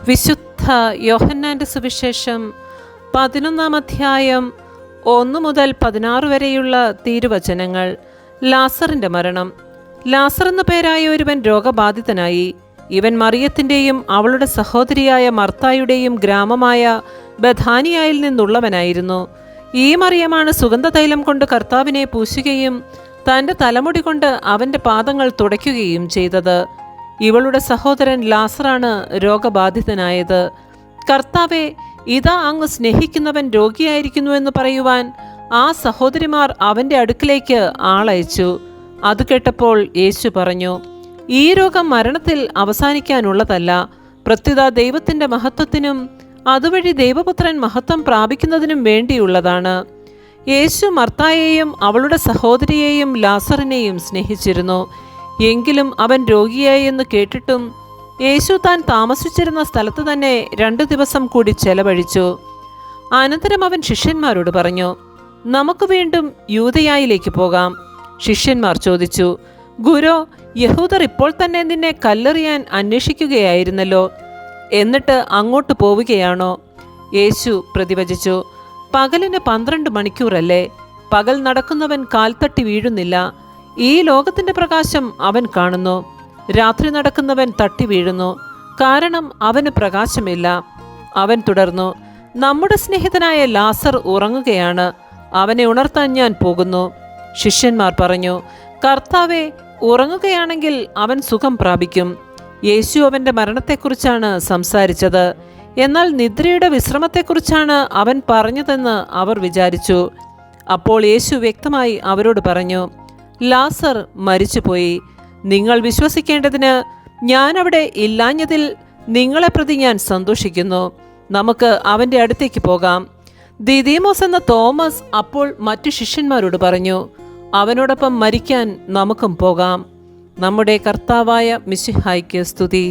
വിശുദ്ധ യോഹന്നാന്റെ സുവിശേഷം 11 അധ്യായം 1 മുതൽ 16 വരെയുള്ള തിരുവചനങ്ങൾ. ലാസറിന്റെ മരണം. ലാസർ എന്നു പേരായ ഒരുവൻ രോഗബാധിതനായി. ഇവൻ മറിയത്തിൻ്റെയും അവളുടെ സഹോദരിയായ മർത്തായുടെയും ഗ്രാമമായ ബഥാനിയായിൽ നിന്നുള്ളവനായിരുന്നു. ഈ മറിയമാണ് സുഗന്ധതൈലം കൊണ്ട് കർത്താവിനെ പൂശുകയും തൻ്റെ തലമുടി കൊണ്ട് അവൻ്റെ പാദങ്ങൾ തുടയ്ക്കുകയും ചെയ്തത്. ഇവളുടെ സഹോദരൻ ലാസറാണ് രോഗബാധിതനായത്. കർത്താവെ, ഇതാ അങ്ങ് സ്നേഹിക്കുന്നവൻ രോഗിയായിരിക്കുന്നുവെന്ന് പറയുവാൻ ആ സഹോദരിമാർ അവൻ്റെ അടുക്കിലേക്ക് ആളയച്ചു. അത് കേട്ടപ്പോൾ യേശു പറഞ്ഞു, ഈ രോഗം മരണത്തിൽ അവസാനിക്കാനുള്ളതല്ല, പ്രത്യുത ദൈവത്തിൻ്റെ മഹത്വത്തിനും അതുവഴി ദൈവപുത്രൻ മഹത്വം പ്രാപിക്കുന്നതിനും വേണ്ടിയുള്ളതാണ്. യേശു മർത്തായെയും അവളുടെ സഹോദരിയെയും ലാസറിനെയും സ്നേഹിച്ചിരുന്നു. എങ്കിലും അവൻ രോഗിയായി എന്ന് കേട്ടിട്ടും യേശു താൻ താമസിച്ചിരുന്ന സ്ഥലത്ത് തന്നെ 2 ദിവസം കൂടി ചെലവഴിച്ചു. അനന്തരം അവൻ ശിഷ്യന്മാരോട് പറഞ്ഞു, നമുക്ക് വീണ്ടും യൂദയായിലേക്ക് പോകാം. ശിഷ്യന്മാർ ചോദിച്ചു, ഗുരോ, യഹൂദർ ഇപ്പോൾ തന്നെ നിന്നെ കല്ലെറിയാൻ അന്വേഷിക്കുകയായിരുന്നല്ലോ, എന്നിട്ട് അങ്ങോട്ട് പോവുകയാണോ? യേശു പ്രതിവചിച്ചു, പകലിന് 12 മണിക്കൂറല്ലേ? പകൽ നടക്കുന്നവൻ കാൽത്തട്ടി വീഴുന്നില്ല. ഈ ലോകത്തിൻ്റെ പ്രകാശം അവൻ കാണുന്നു. രാത്രി നടക്കുന്നവൻ തട്ടി വീഴുന്നു, കാരണം അവന് പ്രകാശമില്ല. അവൻ തുടർന്നു, നമ്മുടെ സ്നേഹിതനായ ലാസർ ഉറങ്ങുകയാണ്, അവനെ ഉണർത്താൻ ഞാൻ പോകുന്നു. ശിഷ്യന്മാർ പറഞ്ഞു, കർത്താവെ, ഉറങ്ങുകയാണെങ്കിൽ അവൻ സുഖം പ്രാപിക്കും. യേശു അവൻ്റെ മരണത്തെക്കുറിച്ചാണ് സംസാരിച്ചത്, എന്നാൽ നിദ്രയുടെ വിശ്രമത്തെക്കുറിച്ചാണ് അവൻ പറഞ്ഞതെന്ന് അവർ വിചാരിച്ചു. അപ്പോൾ യേശു വ്യക്തമായി അവരോട് പറഞ്ഞു, ലാസർ മരിച്ചുപോയി. നിങ്ങൾ വിശ്വസിക്കേണ്ടതിന് ഞാൻ അവിടെ ഇല്ലാഞ്ഞതിൽ നിങ്ങളെ പ്രതി ഞാൻ സന്തോഷിക്കുന്നു. നമുക്ക് അവൻ്റെ അടുത്തേക്ക് പോകാം. ദിദീമോസ് എന്ന തോമസ് അപ്പോൾ മറ്റു ശിഷ്യന്മാരോട് പറഞ്ഞു, അവനോടൊപ്പം മരിക്കാൻ നമുക്കും പോകാം. നമ്മുടെ കർത്താവായ മിശിഹായ്ക്ക് സ്തുതി.